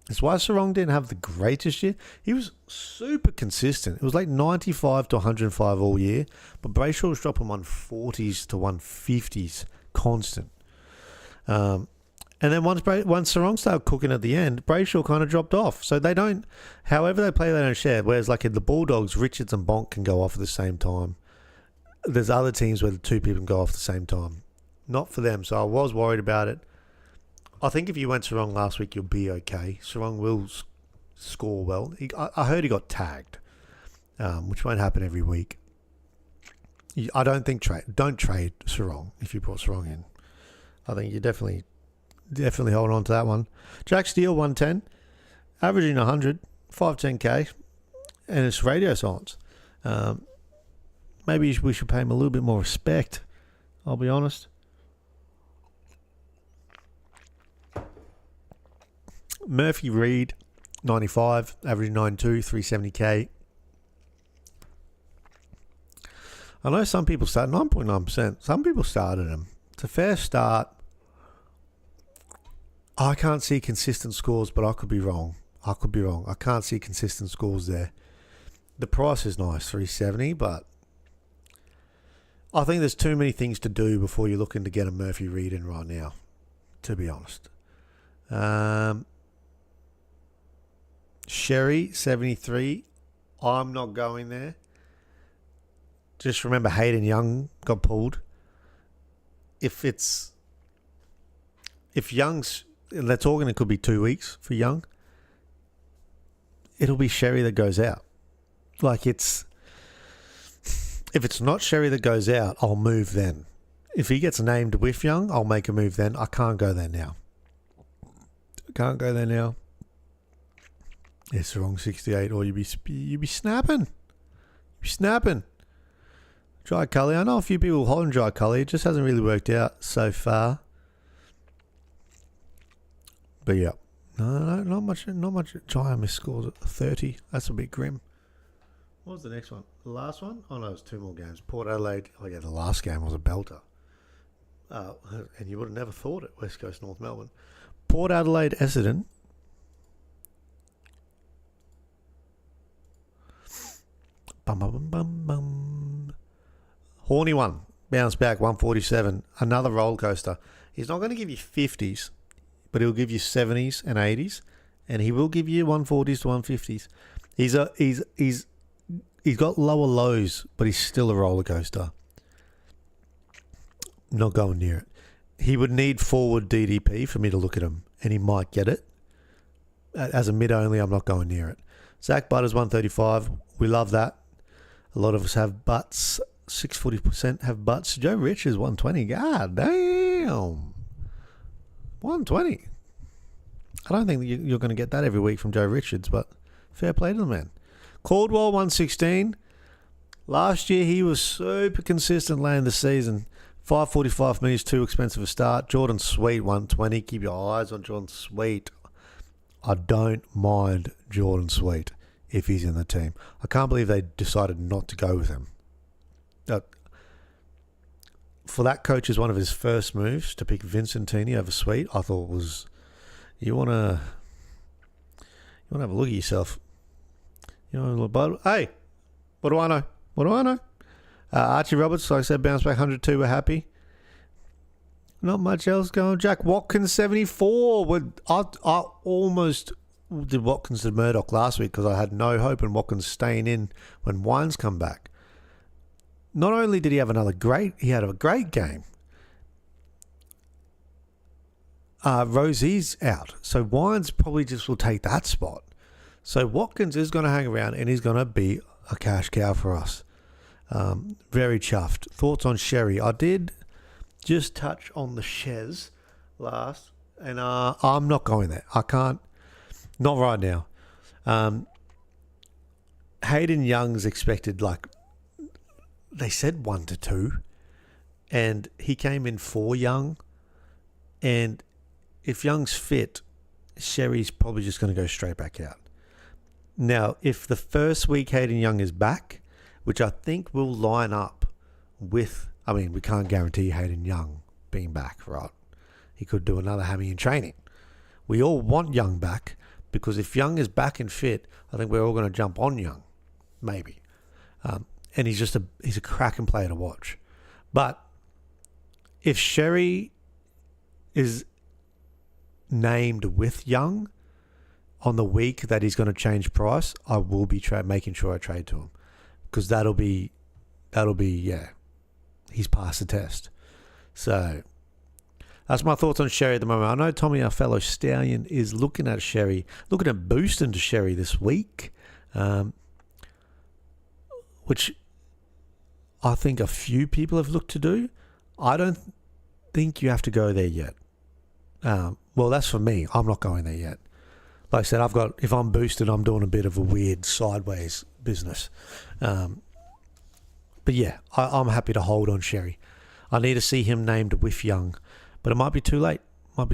That's why Sarong didn't have the greatest year. He was super consistent. It was like 95 to 105 all year, but Brayshaw was dropping 140s to 150s constant. And then once Sarong started cooking at the end, Brayshaw kind of dropped off. So they don't, however they play, they don't share. Whereas like in the Bulldogs, Richards and Bonk can go off at the same time. There's other teams where the two people can go off at the same time. Not for them. So I was worried about it. I think if you went Sarong last week, you'll be okay. Sarong will score well. I heard he got tagged, which won't happen every week. I don't think don't trade Sarong if you brought Sarong in. I think you definitely hold on to that one. Jack Steele 110, averaging 100, 510k, and it's radio silence. Maybe we should pay him a little bit more respect. I'll be honest. Murphy Reed, 95, average 92, 370k. I know some people started 9.9%. Some people started him. It's a fair start. I can't see consistent scores, but I could be wrong. I can't see consistent scores there. The price is nice, 370, but I think there's too many things to do before you're looking to get a Murphy Reed in right now, to be honest. Sherry 73. I'm not going there. Just remember Hayden Young got pulled. If Young's, they're talking it could be 2 weeks for Young, it'll be Sherry that goes out. Like if it's not Sherry that goes out, I'll move then. If he gets named with Young, I'll make a move then. I can't go there now. It's the wrong 68, or you'd be snapping. Dry Cully. I know a few people holding Dry Cully. It just hasn't really worked out so far. But yeah, no, not much. Dry missed scores at 30. That's a bit grim. What was the next one? The last one? Oh no, it was 2 more games. Port Adelaide. Oh yeah, the last game was a belter. And you would have never thought it. West Coast, North Melbourne. Port Adelaide, Essendon. Bum, bum, bum, bum, bum. Horny one. Bounce back, 147. Another roller coaster. He's not going to give you 50s, but he'll give you 70s and 80s. And he will give you 140s to 150s. He's got lower lows, but he's still a roller coaster. Not going near it. He would need forward DDP for me to look at him, and he might get it. As a mid only, I'm not going near it. Zach Butters 135. We love that. A lot of us have butts. 640% have butts. Joe Richards 120. God damn. 120. I don't think you're going to get that every week from Joe Richards, but fair play to the man. Caldwell 116. Last year he was super consistent late in the season. 545 for me is too expensive a start. Jordan Sweet 120. Keep your eyes on Jordan Sweet. I don't mind Jordan Sweet if he's in the team. I can't believe they decided not to go with him. For that coach as one of his first moves to pick Vincentini over Sweet, I thought was, you want to have a look at yourself. But hey, what do I know? What do I know? Archie Roberts, like I said, bounced back 102. We're happy. Not much else going. Jack Watkins 74. I almost did Watkins to Murdoch last week because I had no hope in Watkins staying in when Wines come back. Not only did he have he had a great game. Rozzee's out, so Wines probably just will take that spot. So Watkins is going to hang around and he's going to be a cash cow for us. Very chuffed. Thoughts on Sherry? I did just touch on the Shez last, and I'm not going there. I can't. Not right now. Hayden Young's expected, they said 1 to 2, and he came in for Young. And if Young's fit, Sherry's probably just going to go straight back out. Now, if the first week Hayden Young is back, which I think will line up with, we can't guarantee Hayden Young being back, right? He could do another hammy in training. We all want Young back, because if Young is back and fit, I think we're all going to jump on Young, maybe. And he's a cracking player to watch. But if Sherry is named with Young on the week that he's going to change price, I will be making sure I trade to him, because that'll be he's passed the test. So that's my thoughts on Sherry at the moment. I know Tommy, our fellow stallion, is looking at boosting to Sherry this week, which I think a few people have looked to do. I don't think you have to go there yet. Well, that's for me. I'm not going there yet. Like I said, if I'm boosted, I'm doing a bit of a weird sideways business. But yeah, I'm happy to hold on Sherry. I need to see him named with Young, but it might be too late. Have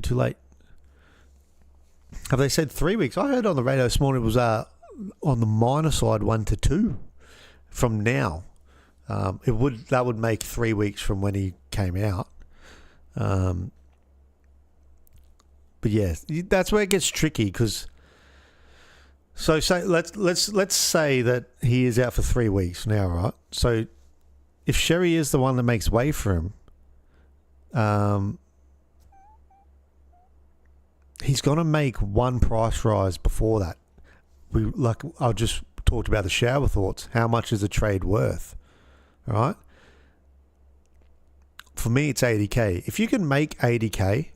they said 3 weeks? I heard on the radio this morning it was on the minor side 1 to 2 from now. That would make 3 weeks from when he came out. But yeah, that's where it gets tricky, because let's say that he is out for 3 weeks now, right? So if Sherry is the one that makes way for him, he's gonna make one price rise before that. I just talked about the shower thoughts. How much is a trade worth? All right. For me, it's 80k. If you can make 80k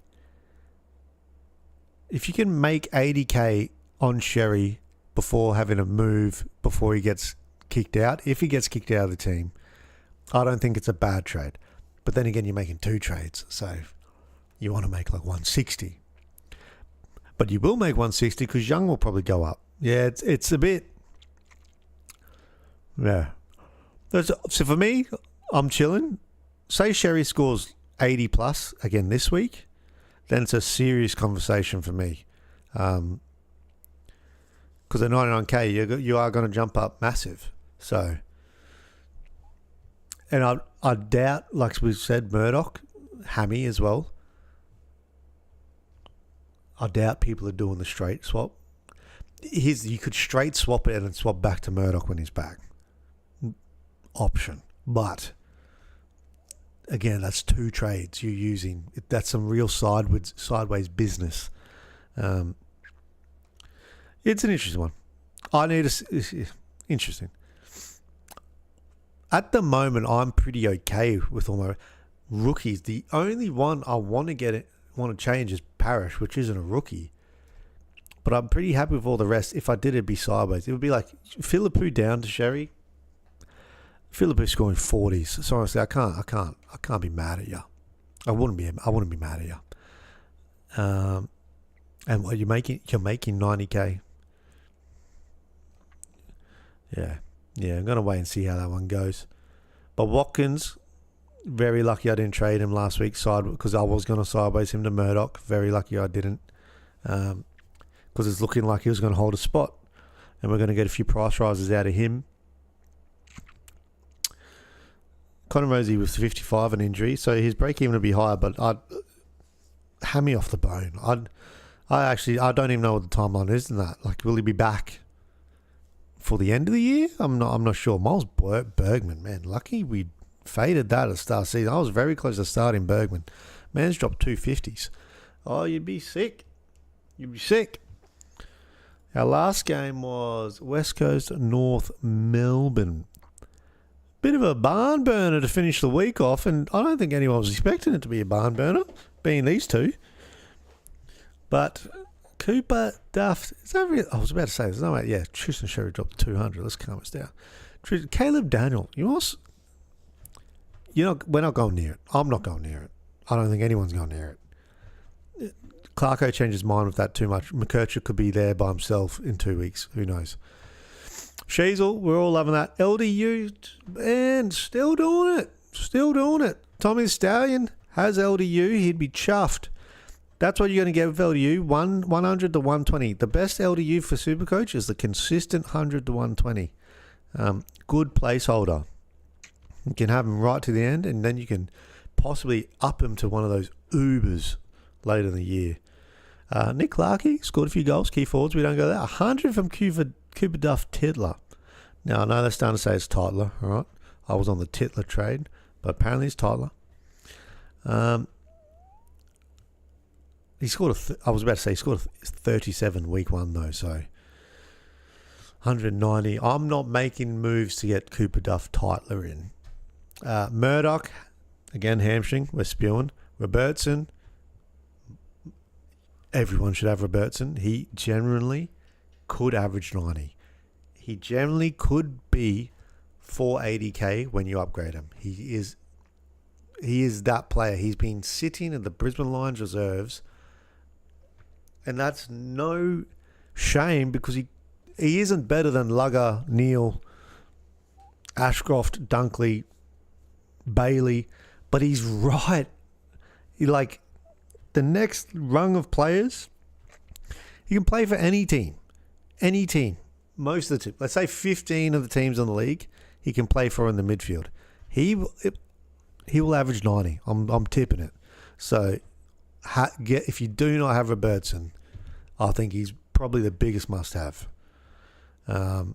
on Sherry before having a move, before he gets kicked out, if he gets kicked out of the team, I don't think it's a bad trade. But then again, you're making 2 trades, so you want to make 160. But you will make 160 because Young will probably go up. Yeah, it's a bit. Yeah. So for me, I'm chilling. Say Sherry scores 80 plus again this week, then it's a serious conversation for me. Because at 99k, you are going to jump up massive. So, and I doubt, like we said, Murdoch, Hammy as well. I doubt people are doing the straight swap. You could straight swap it and swap back to Murdoch when he's back. Option. But again, that's 2 trades you're using. That's some real sideways business. It's an interesting one. Interesting. At the moment, I'm pretty okay with all my rookies. The only one I want to change is Parrish, which isn't a rookie. But I'm pretty happy with all the rest. If I did, it'd be sideways. It would be like Philippou down to Sherry. Philippou scoring 40s. So honestly, I can't be mad at you. I wouldn't be mad at you. And what you're making 90k. Yeah. I'm gonna wait and see how that one goes. But Watkins, very lucky I didn't trade him last week because I was gonna sideways him to Murdoch. Very lucky I didn't. because it's looking like he was going to hold a spot. And we're going to get a few price rises out of him. Connor Rozzee was 55 an injury, so his break-even would be higher, but I'd hammy off the bone. I don't even know what the timeline is in that. Like, will he be back for the end of the year? I'm not sure. Miles Bergman, man, lucky we faded that at the start of the season. I was very close to starting Bergman. Man's dropped 250s. Oh, you'd be sick. You'd be sick. Our last game was West Coast North Melbourne. Bit of a barn burner to finish the week off, and I don't think anyone was expecting it to be a barn burner, being these two. But Cooper, Duff, I was about to say, there's no way, yeah, Tristan Sherry dropped 200. Let's calm us down. Caleb Daniel, we're not going near it. I'm not going near it. I don't think anyone's going near it. Clarko changed his mind with that too much. McKercher could be there by himself in 2 weeks. Who knows? Sheasel, we're all loving that. LDU, and still doing it. Still doing it. Tommy the Stallion has LDU. He'd be chuffed. That's what you're going to get with LDU. 100 to 120. The best LDU for Supercoach is the consistent 100 to 120. Good placeholder. You can have him right to the end, and then you can possibly up him to one of those Ubers later in the year. Nick Larkey scored a few goals, key forwards. We don't go there. 100 from Cooper Duff Titler. Now, I know they're starting to say it's Titler, all right? I was on the Titler trade, but apparently it's Titler. He scored I was about to say he scored 37 week one, though, so 190. I'm not making moves to get Cooper Duff Titler in. Murdoch, again, hamstring. We're spewing. Robertson. Everyone should have Robertson. He generally could average 90. He generally could be 480k when you upgrade him. He is that player. He's been sitting in the Brisbane Lions reserves, and that's no shame because he isn't better than Lugger, Neal, Ashcroft, Dunkley, Bailey, but he's right. Like the next rung of players, he can play for any team. Any team. Most of the team. Let's say 15 of the teams in the league he can play for in the midfield. He will average 90. I'm tipping it. So if you do not have Robertson, I think he's probably the biggest must-have. Tom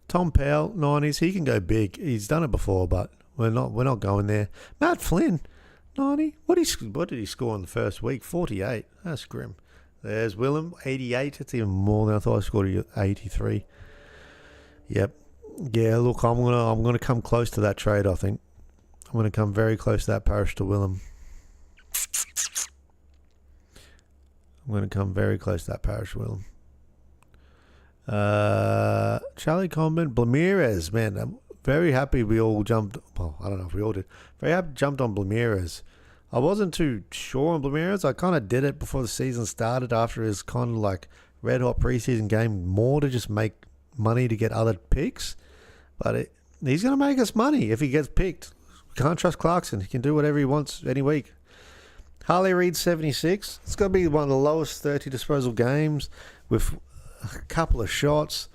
Powell, 90s, he can go big. He's done it before, but we're not going there. Matt Flynn, 90. What did he score in the first week? 48. That's grim. There's Willem, 88. That's even more than I thought. I scored 83. Yep. Yeah, look, I'm gonna come close to that trade, I think. I'm gonna come very close to that Parish to Willem. I'm gonna come very close to that Parish Willem. Charlie Comben, Blamirez, man, I'm very happy we all jumped. Well, I don't know if we all did. Very happy jumped on Blamirez. I wasn't too sure on Blamirez. I kind of did it before the season started after his kind of like red hot preseason game, more to just make money to get other picks. But he's going to make us money if he gets picked. We can't trust Clarkson. He can do whatever he wants any week. Harley Reid, 76. It's going to be one of the lowest 30 disposal games with a couple of shots.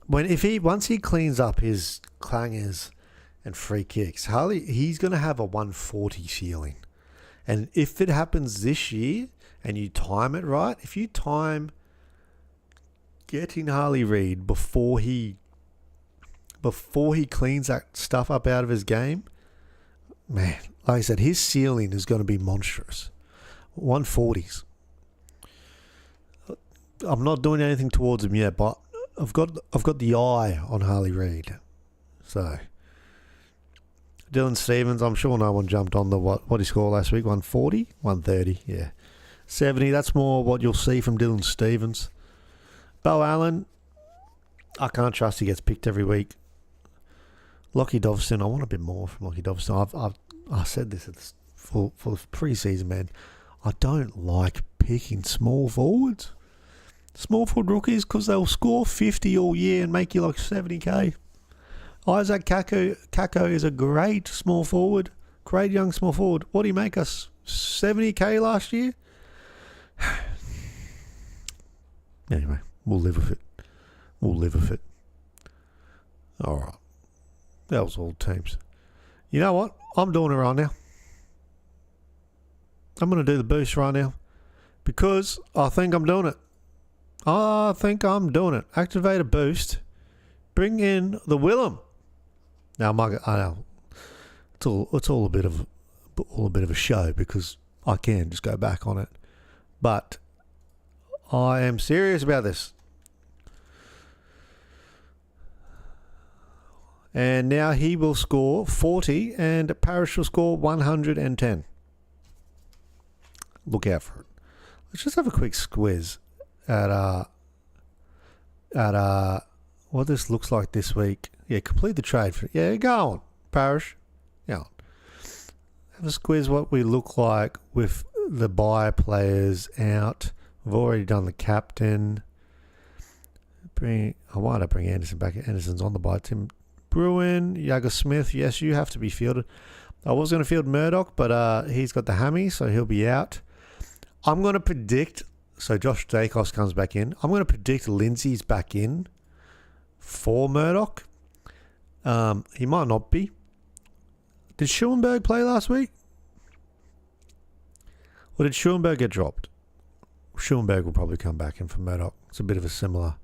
Once he cleans up his clangers and free kicks, he's going to have a 140 ceiling. And if it happens this year and you time it right, if you time getting Harley Reid before he cleans that stuff up out of his game, man, like I said, his ceiling is going to be monstrous. 140s. I'm not doing anything towards him yet, but I've got the eye on Harley Reid. So Dylan Stevens, I'm sure no one jumped on the what he scored last week. 140, 130, yeah. 70, that's more what you'll see from Dylan Stevens. Bo Allen, I can't trust he gets picked every week. Lockie Dovson, I want a bit more from Lockie Dovson. I said this for the pre-season, man. I don't like picking small forwards. Small forward rookies, because they'll score 50 all year and make you like 70k. Isaac Kako is a great small forward. Great young small forward. What did he make us? 70k last year? Anyway, we'll live with it. We'll live with it. All right. That was all teams. You know what? I'm doing it right now. I'm going to do the boost right now because I think I'm doing it. I think I'm doing it. Activate a boost. Bring in the Willem. Now, I know it's all a bit of a show because I can just go back on it, but I am serious about this. And now he will score 40 and Parrish will score 110. Look out for it. Let's just have a quick squiz at what this looks like this week. Yeah, complete the trade. Yeah, go on, Parrish. Go on. Have a squiz what we look like with the buy players out. I've already done the captain. I want to bring Anderson back. Anderson's on the buy. Tim Bruin, Jagger Smith. Yes, you have to be fielded. I was going to field Murdoch, but he's got the hammy, so he'll be out. I'm going to predict. So Josh Dacos comes back in. I'm going to predict Lindsay's back in for Murdoch. He might not be. Did Schulenberg play last week? Or did Schulenberg get dropped? Schulenberg will probably come back in for Murdoch. It's a bit of a similar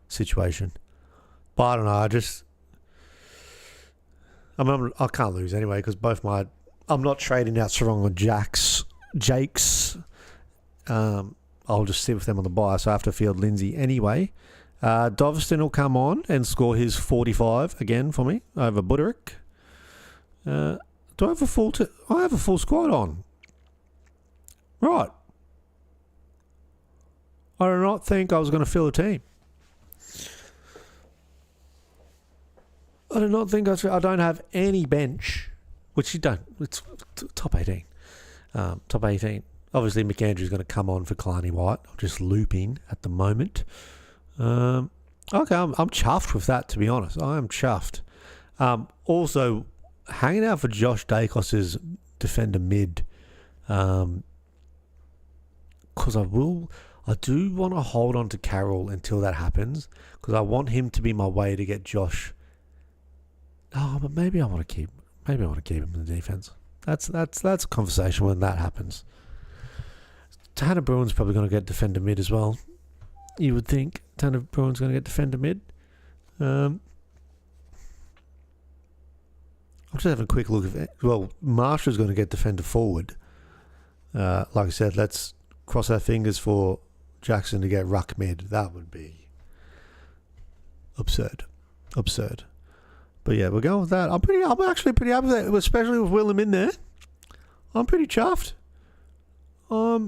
situation. But I don't know. I can't lose anyway because I'm not trading out Sarong or Jakes. I'll just sit with them on the buy, so I have to field Lindsay anyway. Doveston will come on and score his 45 again for me over Buderick. Do I have a full? I have a full squad on. Right. I do not think I was going to fill a team. I do not think I don't have any bench, which you don't. It's top 18. Top 18. Obviously, McAndrew's going to come on for Kalani White. I'm just looping at the moment. Okay, I'm chuffed with that, to be honest. I am chuffed. Also, hanging out for Josh Dacos's defender mid, because I do want to hold on to Carroll until that happens, because I want him to be my way to get Josh. Oh, but maybe I want to keep him in the defense. That's a conversation when that happens. Tanner Bruin's probably going to get defender mid as well. You would think Tanner Bruin's going to get defender mid. I'm just having a quick look at it. Well, Marshall's going to get defender forward. Like I said, let's cross our fingers for Jackson to get ruck mid. That would be absurd. But yeah, we're going with that. I'm actually pretty happy with that, especially with Willem in there. I'm pretty chuffed. I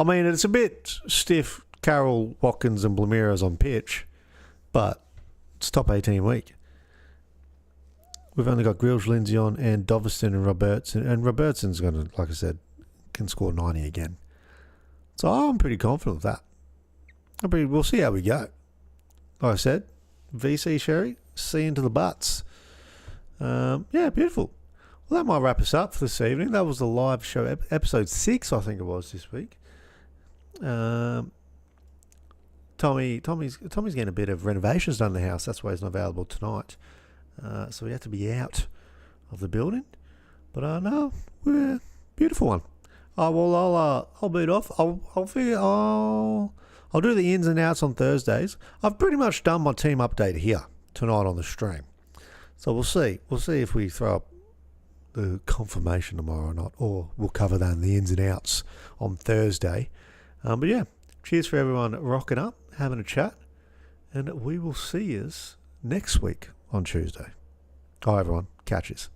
mean, it's a bit stiff, Carroll, Watkins and Blamiras on pitch, but it's top 18 week. We've only got Grills, Lindsay on, and Doveston and Robertson. And Robertson's going to, like I said, can score 90 again. So I'm pretty confident with that. We'll see how we go. Like I said, VC Sherry, see into the butts. Yeah, beautiful. Well, that might wrap us up for this evening. That was the live show, episode 6, I think it was, this week. Tommy's getting a bit of renovations done in the house. That's why he's not available tonight. So we have to be out of the building. But no, we're a beautiful one. I'll beat off. I'll do the ins and outs on Thursdays. I've pretty much done my team update here tonight on the stream. So we'll see. We'll see if we throw up the confirmation tomorrow or not, or we'll cover that in the ins and outs on Thursday. But yeah, cheers for everyone rocking up, having a chat, and we will see you next week on Tuesday. Hi everyone, catches.